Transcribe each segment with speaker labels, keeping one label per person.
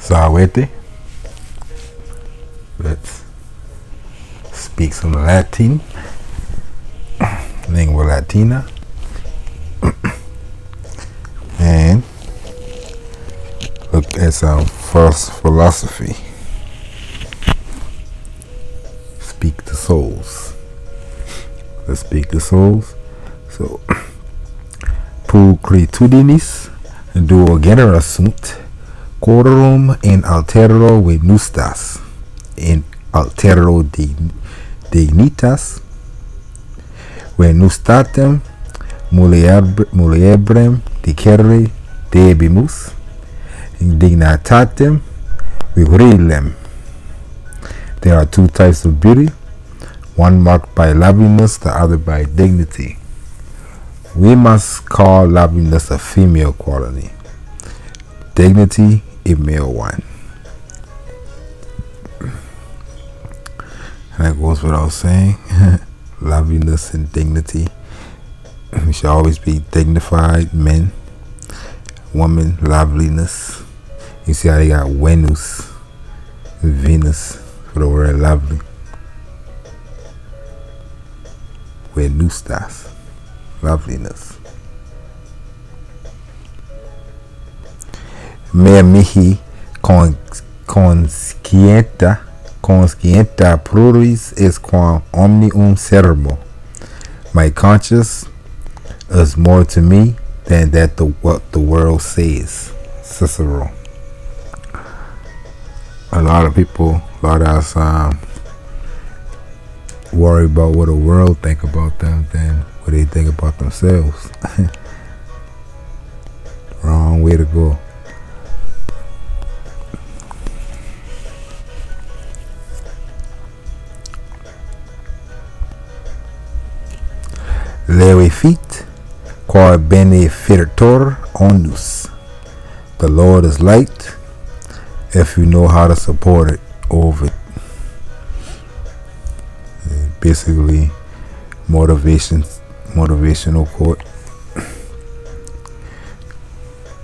Speaker 1: Zawete. Let's speak some Latin. Lingua Latina. And look at some first philosophy. Speak to souls. Let's speak to souls. So, pulchritudinis duo genera sunt, quorum in altero venustas, in altero dignitas, venustatem muliebrem dicere debimus, dignitatem virilem. There are two types of beauty, one marked by loveliness, the other by dignity. We must call loveliness a female quality, dignity a male one. And that goes without saying. Loveliness and dignity. We should always be dignified men. Woman, loveliness. You see how they got Venus for the word lovely. Venustas, loveliness. Me mihi conscienta pruris is quam omnium serbo. My conscience is more to me than that what the world says. Cicero. A lot of us worry about what the world think about them than what they think about themselves. Wrong way to go. Levi fit, quae benefitor onus. The Lord is light if you know how to support it over it. Basically, motivational quote.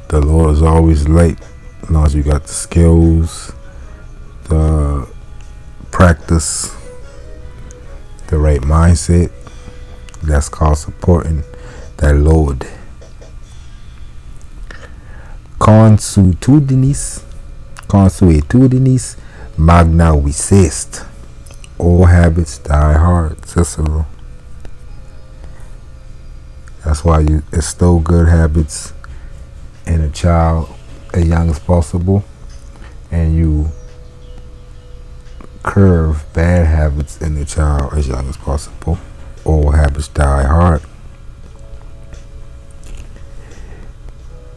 Speaker 1: The Lord is always light as long as you got the skills, the practice, the right mindset. That's called supporting that Lord. Consuetudinis magna vicest. All habits die hard. Cicero. That's why you instill good habits in a child as young as possible, and you curve bad habits in the child as young as possible. All habits die hard.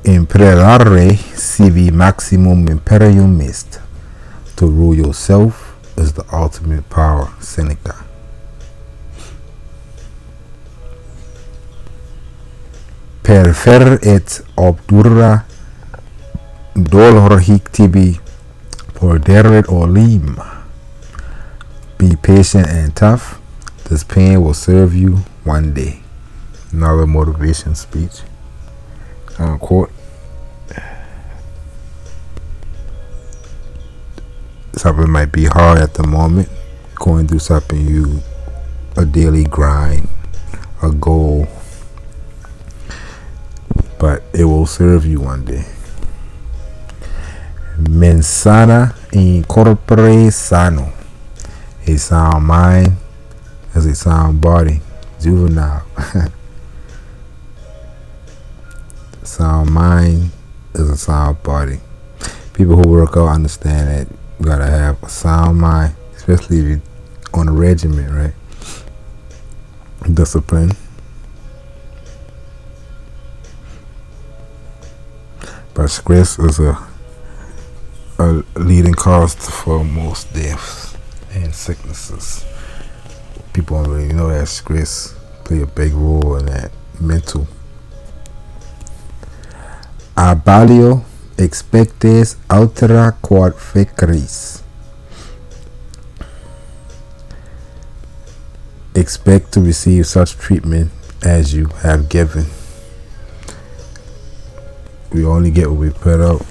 Speaker 1: Imperare sivi maximum imperium est. To rule yourself is the ultimate power. Seneca. Perfer et obdura dolor hic tibi porderet olim. Be patient and tough. This pain will serve you one day. Another motivation speech. Quote. Something might be hard at the moment. Going through something a daily grind, a goal. But it will serve you one day. Mens sana in corpore sano. A sound mind as a sound body. Juvenile. Sound mind is a sound body. People who work out understand that you gotta have a sound mind, especially if you're on a regimen, right? Discipline. But stress is a leading cause for most deaths and sicknesses. People don't really know that stress play a big role in that mental. Abalio expectes altera quod feceris. Expect to receive such treatment as you have given. We only get what we put out.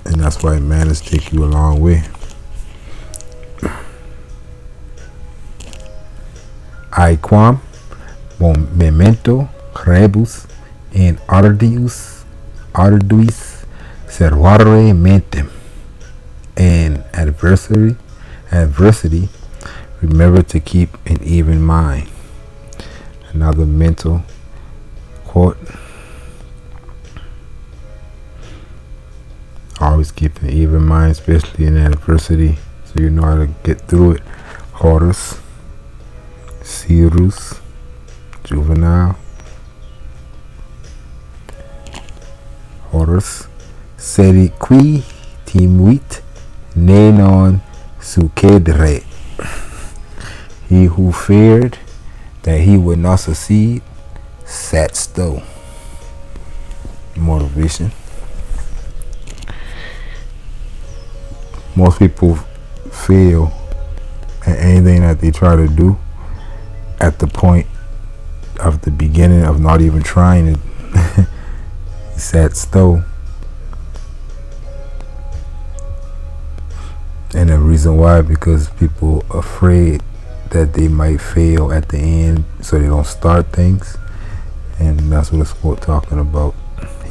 Speaker 1: And that's why manners take you a long way. Aequam memento rebus in arduis servare mentem. And adversity, remember to keep an even mind. Another mental quote. Always keep an even mind, especially in adversity, so you know how to get through it. Horus, Cyrus, Juvenile. Horus, sedi qui timuit ne non succedere. He who feared that he would not succeed sat still. Motivation. Most people fail at anything that they try to do at the point of the beginning of not even trying it. He sat still. And the reason why, because people are afraid that they might fail at the end, so they don't start things. And that's what it's quote talking about.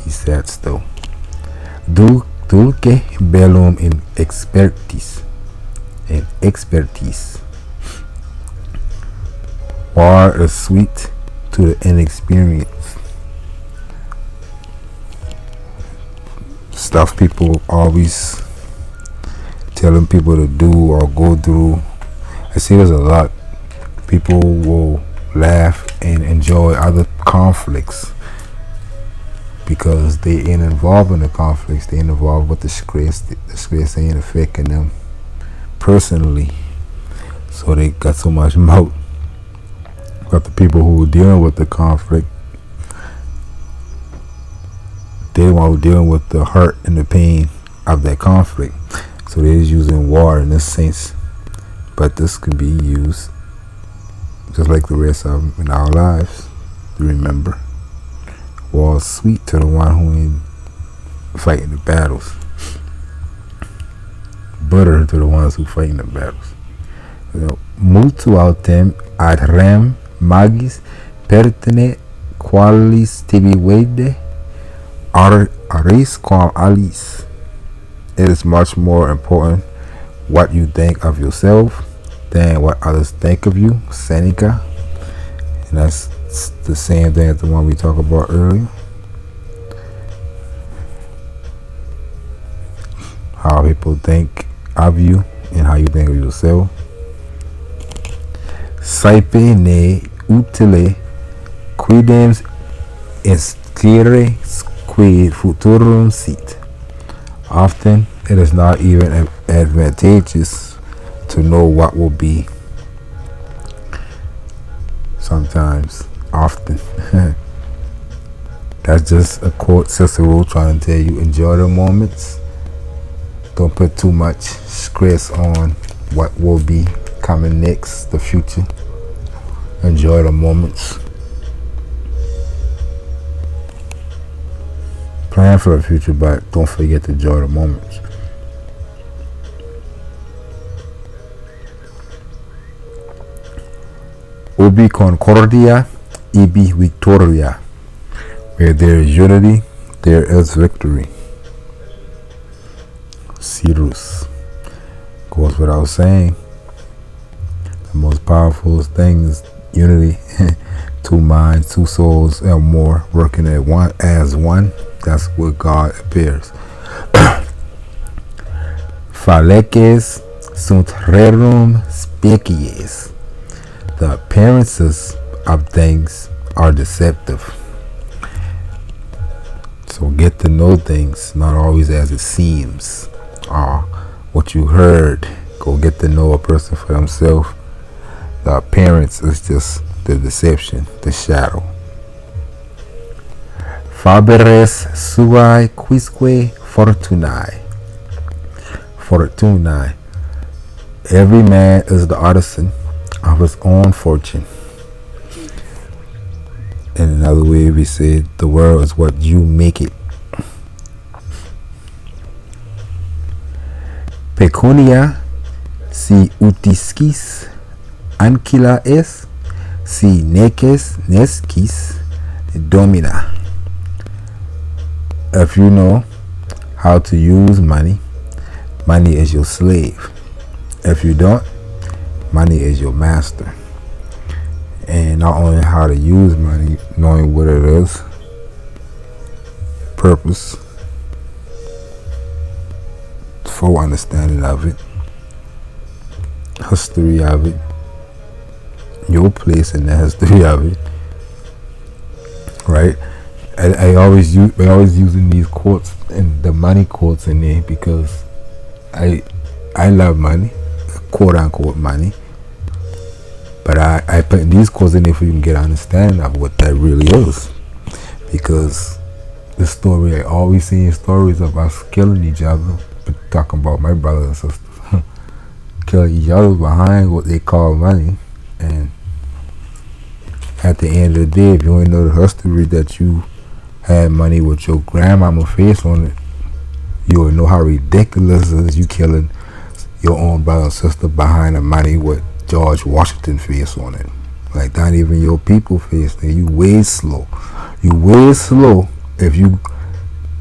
Speaker 1: He sat still. Dulce bellum in expertise. War is sweet to the inexperienced. Stuff people always telling people to do or go through. I see there's a lot. People will laugh and enjoy other conflicts because they ain't involved in the conflicts. They ain't involved with the stress. The stress ain't affecting them personally. So they got so much mouth. But the people who are dealing with the conflict, they the one who dealing with the hurt and the pain of that conflict. So they're using war in this sense. But this can be used just like the rest of them in our lives. Remember, war is sweet to the one who ain't fighting the battles. Bitter to the ones who fighting the battles. Multu autem ad rem magis pertine qualis tibi vede aris quam alis. It is much more important what you think of yourself than what others think of you. Seneca. And that's the same thing as the one we talked about earlier. How people think of you and how you think of yourself. Saepe ne utile quidem inscire quid futurum sit. Often it is not even advantageous to know what will be. Sometimes, often. That's just a quote Cicero trying to tell you, enjoy the moments. Don't put too much stress on what will be coming next, the future. Enjoy the moments. Plan for the future, but don't forget to enjoy the moments. Ubi concordia, ibi victoria. Where there is unity, there is victory. Cyrus. Goes without saying. The most powerful thing is unity. Two minds, two souls, and more working as one. That's where God appears. Phaleces sunt rerum species. The appearances of things are deceptive. So get to know things, not always as it seems. Or what you heard. Go get to know a person for himself. The appearance is just the deception, the shadow. Faberes suae quisque fortunae. Fortunae. Every man is the artisan of his own fortune. In another way, we said the world is what you make it. Pecunia si utiskis ancilla es, si neces nescis domina. If you know how to use money, money is your slave. If you don't, money is your master. And not only how to use money, knowing what it is, purpose, full understanding of it, history of it, your place in the history of it, right? I always using these quotes and the money quotes in there because I love money, quote unquote money, but I put these quotes in there for you to get an understanding of what that really is, because the story I always see stories of us killing each other, but talking about my brothers and sisters killing each other behind what they call money. And at the end of the day, if you ain't know the history that you had money with your grandmama face on it, you will know how ridiculous it is you killing your own brother and sister behind the money with George Washington face on it. Like, not even your people face there. You way slow if you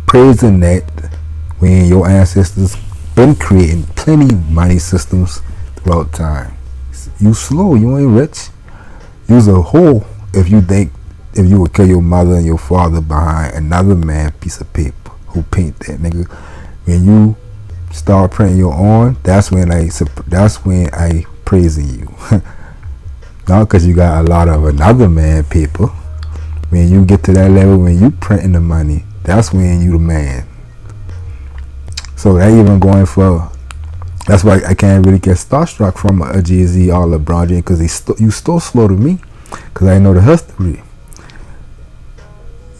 Speaker 1: praising that when your ancestors been creating plenty money systems throughout time. You slow, you ain't rich. You's a hoe if you think if you would kill your mother and your father behind another man piece of paper who paint that, nigga. When you start printing your own, that's when I praising you. Not because you got a lot of another man paper. When you get to that level, when you printing the money, that's when you the man. So that even going for, that's why I can't really get starstruck from a Jay-Z or LeBron James, because you still slow to me, because I know the history.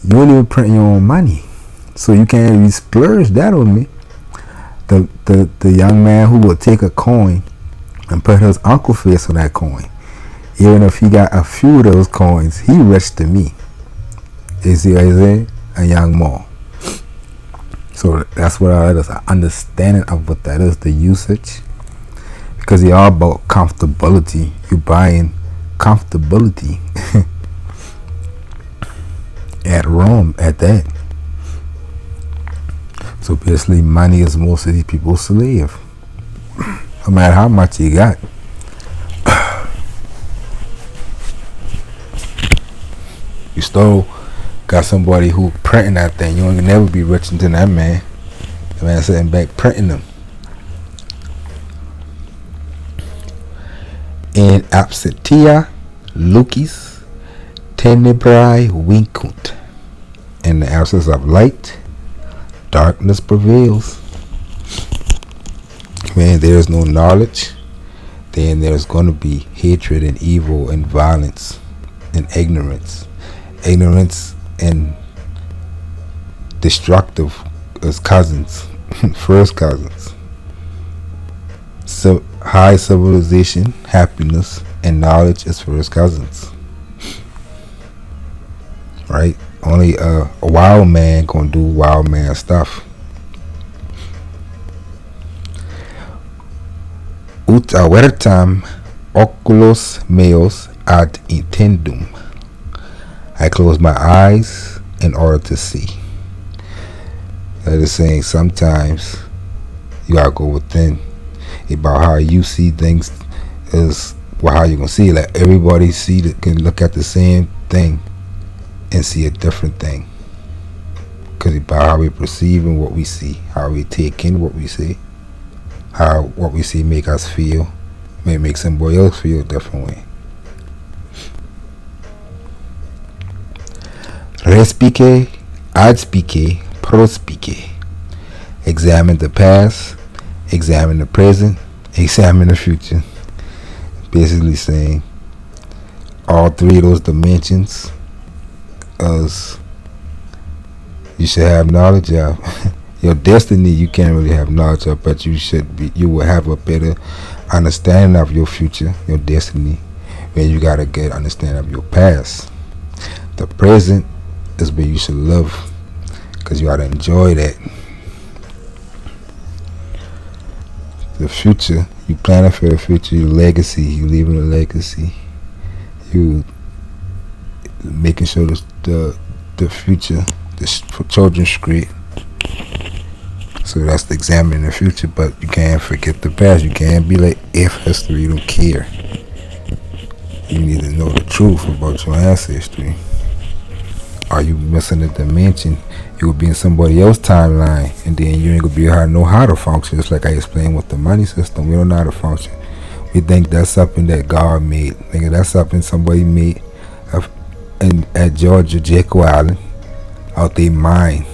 Speaker 1: You ain't even printing your own money, so you can't really splurge that on me. The young man who will take a coin and put his uncle face on that coin, even if he got a few of those coins, he rich to me. You see what I'm saying? A young man. So that's what it is, an understanding of what that is, the usage. Because it's all about comfortability. You're buying comfortability at Rome at that. So basically money is most of these people's slave. No matter how much you got. You still got somebody who printing that thing. You ain't never be rich until that man. The man sitting back printing them. In absentia lucis tenebrae vincunt. In the absence of light, darkness prevails. When there's no knowledge, then there's going to be hatred and evil and violence and ignorance. Ignorance and destructive as cousins, first cousins. So high civilization, happiness, and knowledge is first cousins. Right? Only a wild man gonna do wild man stuff. Ut avertam oculos meos ad intendum. I close my eyes in order to see. That is saying sometimes you gotta go within. About how you see things is how you gonna see it. Like everybody can look at the same thing and see a different thing. Because about how we perceive and what we see, how we take in what we see, how what we see make us feel, may make somebody else feel a different way. Respice, adspice, prospice. Examine the past, examine the present, examine the future. Basically saying all three of those dimensions as you should have knowledge of. Your destiny you can't really have knowledge of, but you will have a better understanding of your future, your destiny, when you got a good understanding of your past. The present is where you should live, because you ought to enjoy that. the future. You planning for the future. Your legacy. You leaving a legacy. You making sure the future, the children's great. So that's the examining the future, but you can't forget the past. You can't be like if history don't care. You need to know the truth about your ancestry. Are you missing a dimension? You will be in somebody else's timeline, and then you ain't gonna be able to know how to function. Just like I explained with the money system, we don't know how to function. We think that's something that God made. Think that's something somebody made at Georgia, Jekyll Island, out their mind.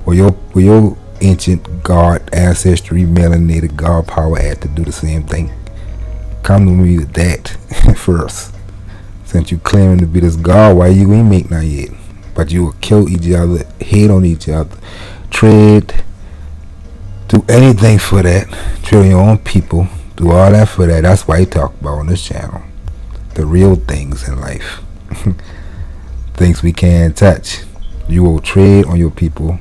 Speaker 1: Where your ancient God ancestry, melanated God power had to do the same thing. Come to me with that first. Since you claiming to be this God, why you ain't make none yet? But you will kill each other, hate on each other, trade, do anything for that, trade your own people, do all that for that. That's why you talk about on this channel. The real things in life. Things we can't touch. You will trade on your people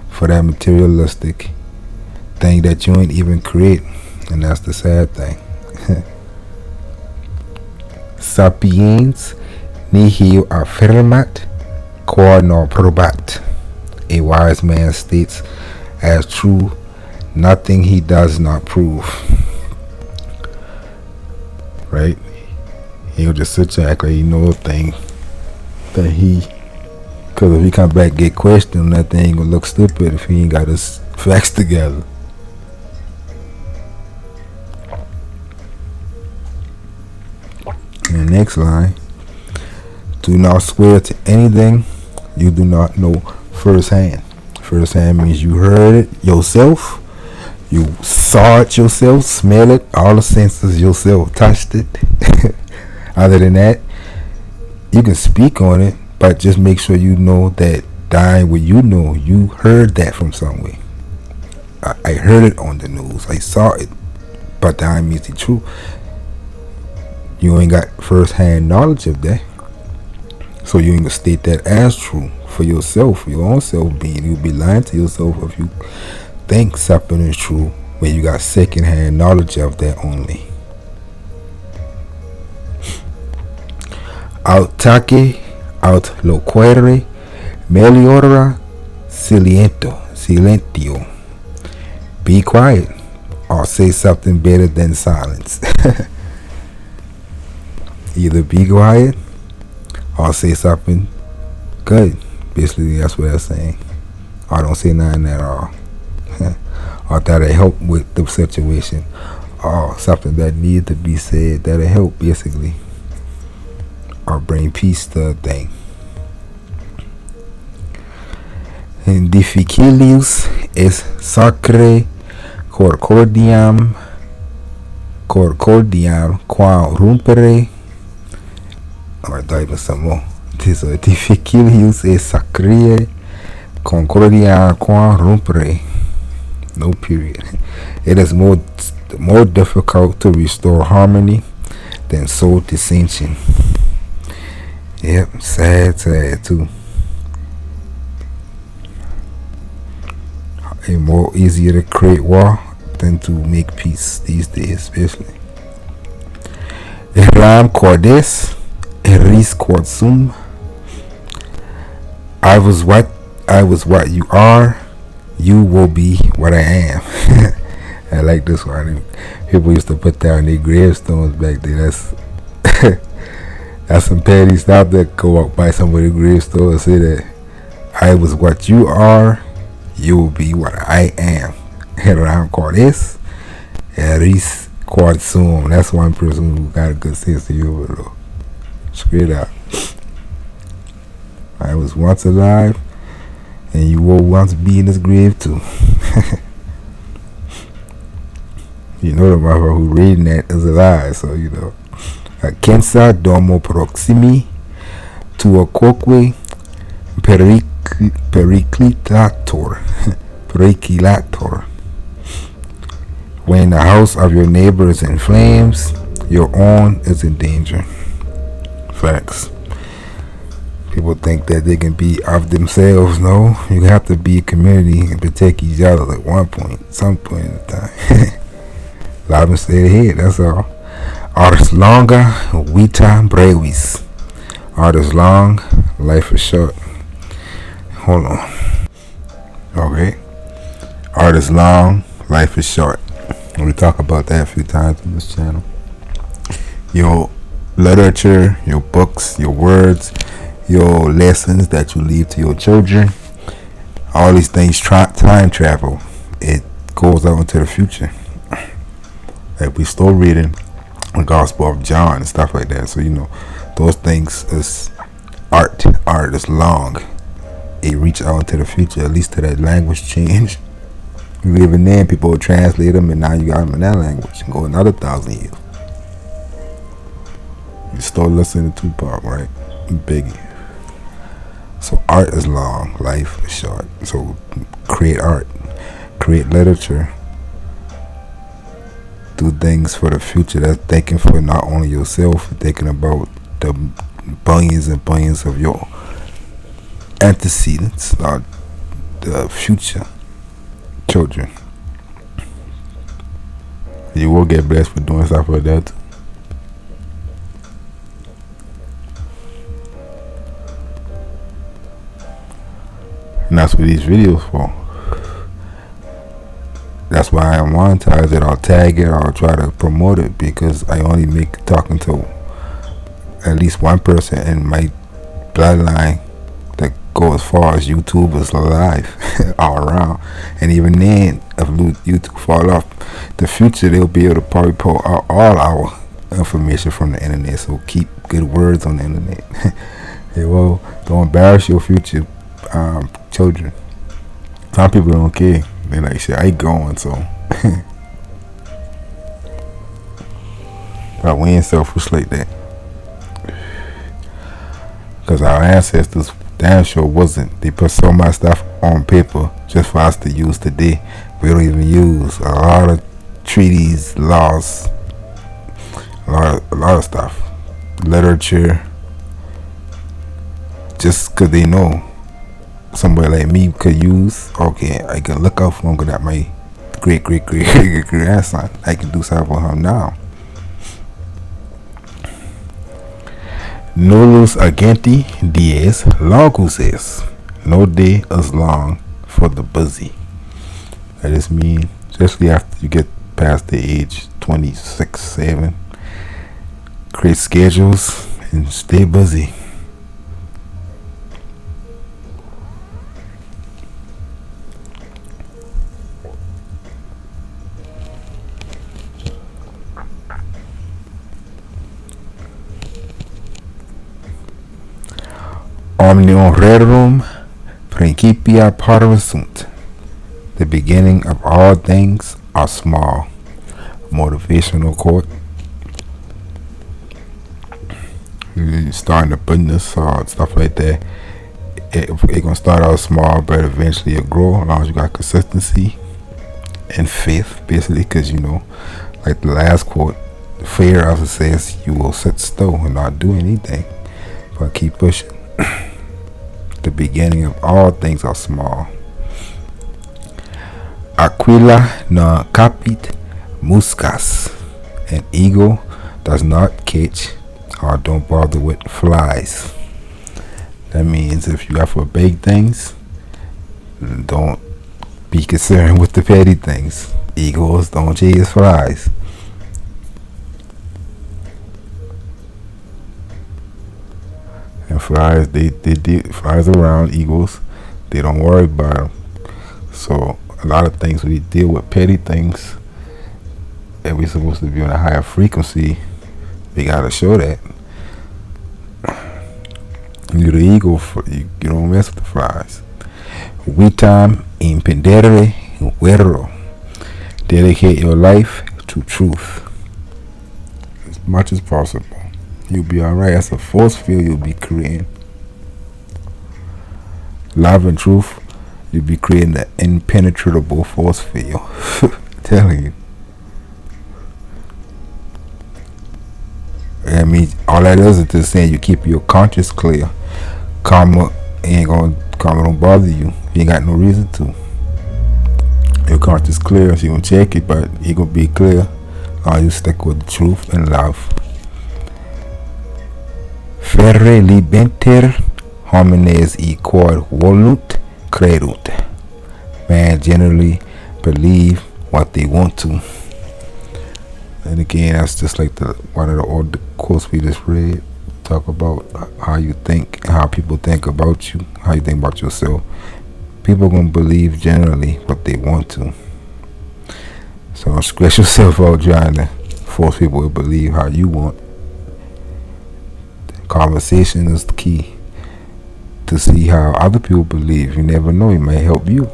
Speaker 1: for that materialistic thing that you ain't even create. And that's the sad thing. Sapiens nihil affirmat quod non probat. A wise man states as true nothing he does not prove. Right? He'll just sit there act like he know a thing that he, because if he come back get questioned, that thing gonna look stupid if he ain't got his facts together. And the next line, do not swear to anything you do not know firsthand. Firsthand means you heard it yourself, you saw it yourself, smell it, all the senses yourself, touched it. Other than that, you can speak on it, but just make sure you know that dying what you know, you heard that from somewhere. I heard it on the news, I saw it, but dying means the truth. You ain't got first-hand knowledge of that, so you ain't gonna state that as true for yourself, your own self-being. You'll be lying to yourself if you think something is true when you got second-hand knowledge of that only. Autaque aut loquere meliora silentio. Be quiet or say something better than silence. Either be quiet or say something good. Basically, that's what they're saying. Or don't say nothing at all. Or that'll help with the situation. Or something that needs to be said that'll help, basically. Or bring peace to a thing. In difficilius es sacre corcordiam quam rumpere. I thought even some more. This is difficilius es sacre concordiam quam rumpere. No period. It is more difficult to restore harmony than soul dissension. Yep, sad too. It's more easier to create war than to make peace these days, especially. Eram cordes, eris quod sum. I was what you are. You will be what I am. I like this one. People used to put down their gravestones back then. That's some petty stuff that go up by somebody's gravestone and say that I was what you are, you will be what I am. Around cordes, eris quod sum. That's one person who got a good sense of humor though. Straight out. I was once alive, and you will once be in this grave too. You know the motherfucker who reading that is alive, so you know. Censa domo proximi tuo quoque periclitator. When the house of your neighbor is in flames, your own is in danger. Facts. People think that they can be of themselves. No, you have to be a community and protect each other at some point in time. Loud and stay ahead, that's all. Art is longa, vita brevis. Art is long, life is short. Hold on. Okay. Art is long, life is short. We talk about that a few times on this channel. Your literature, your books, your words, your lessons that you leave to your children, all these things time travel. It goes out into the future. Like we still reading the Gospel of John and stuff like that. So those things is art. Art is long. It reach out into the future, at least to that language change. Even then, people will translate them, and now you got them in that language and go another 1,000 years. You still listening to Tupac, right? Biggie. So art is long, life is short. So create art, create literature, do things for the future. That's thinking for not only yourself, but thinking about the billions and billions of your antecedents, or the future children. You will get blessed for doing stuff like that. And that's what these videos for. That's why I monetize it, or tag it, or try to promote it, because I only make talking to at least one person in my bloodline that go as far as YouTubers alive all around. And even then, if YouTube fall off, the future they'll be able to probably pull out all our information from the internet. So keep good words on the internet. Hey, well, don't embarrass your future children. Some people don't care. They like, shit, I ain't going, so. But we ain't selfish like that. Because our ancestors damn sure wasn't. They put so much stuff on paper just for us to use today. We don't even use a lot of treaties, laws, a lot of stuff. Literature. Just because they know somebody like me could use, okay, I can look out for him because that's my great grandson. I can do something for him now. Nulus agenti dies longus es. No day is long for the busy. That just means, especially after you get past the age 26, 7, create schedules and stay busy. Omnium rerum principia parvis sunt. The beginning of all things are small. Motivational quote. You starting a business or stuff like that, it gonna start out small, but eventually it'll grow as long as you got consistency and faith, basically. Because like the last quote, fear also says you will sit still and not do anything, but keep pushing. The beginning of all things are small. Aquila non capit muscas. An eagle does not catch or don't bother with flies. That means if you got for big things, don't be concerned with the petty things. Eagles don't chase flies. And flies, they flies around eagles. They don't worry about them. So a lot of things we deal with petty things, and we're supposed to be on a higher frequency. We gotta show that. You're the eagle. You don't mess with the flies. Vitam impendere vero. Dedicate your life to truth as much as possible. You'll be alright. That's a force field you'll be creating. Love and truth, you'll be creating an impenetrable force field. Telling you. I mean, all that is just saying you keep your conscience clear. Karma don't bother you. You ain't got no reason to. Your conscience clear, so you gonna check it, but you gonna be clear. Are you stick with truth and love? Ferre libenter homines e quod volunt credunt. Man generally believe what they want to. And again, that's just like one of the old quotes we just read. Talk about how you think, how people think about you, how you think about yourself. People gonna believe generally what they want to. So don't stress yourself out trying to force people to believe how you want. Conversation is the key to see how other people believe. You never know, it may help you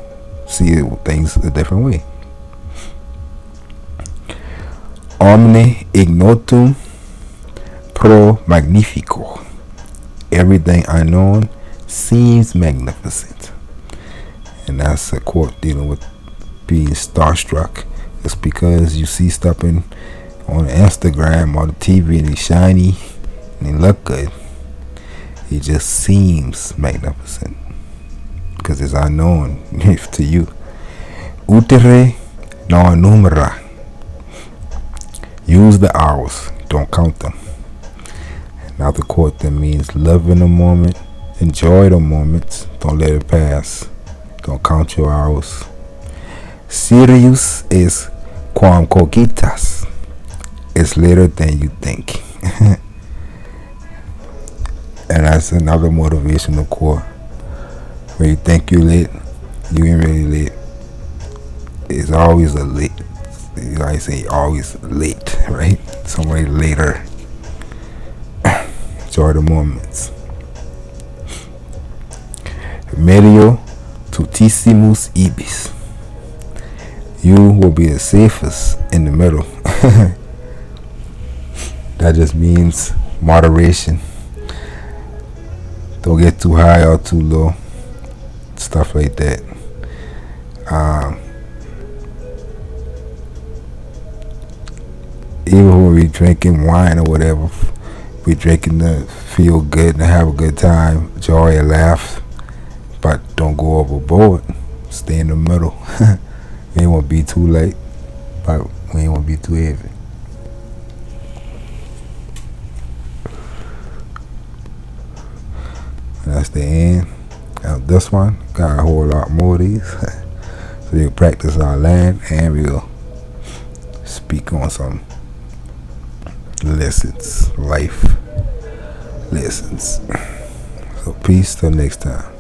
Speaker 1: see things a different way. Omne ignotum pro magnifico. Everything unknown seems magnificent. And that's a quote dealing with being starstruck. It's because you see stuff on Instagram or the TV and it's shiny and it look good. It just seems magnificent because it's unknown to you. Utere non numera. Use the hours, don't count them. Another quote that means live in the moment, enjoy the moments, don't let it pass. Don't count your hours. Serious is quam cogitas. It's later than you think. And that's another motivational quote. When you think you're late, you ain't really late. It's always a late. You guys say always late, right? Somebody later. Enjoy the moments. Medio tutissimus ibis. You will be the safest in the middle. That just means moderation. Don't get too high or too low. Stuff like that. Even when we drinking wine or whatever, we drinking to feel good and have a good time, enjoy and laugh, but don't go overboard. Stay in the middle. We ain't want to be too late, but we ain't want to be too heavy. And that's the end of this one. Got a whole lot more of these. So we'll practice our land and we'll speak on some lessons, life lessons. So peace till next time.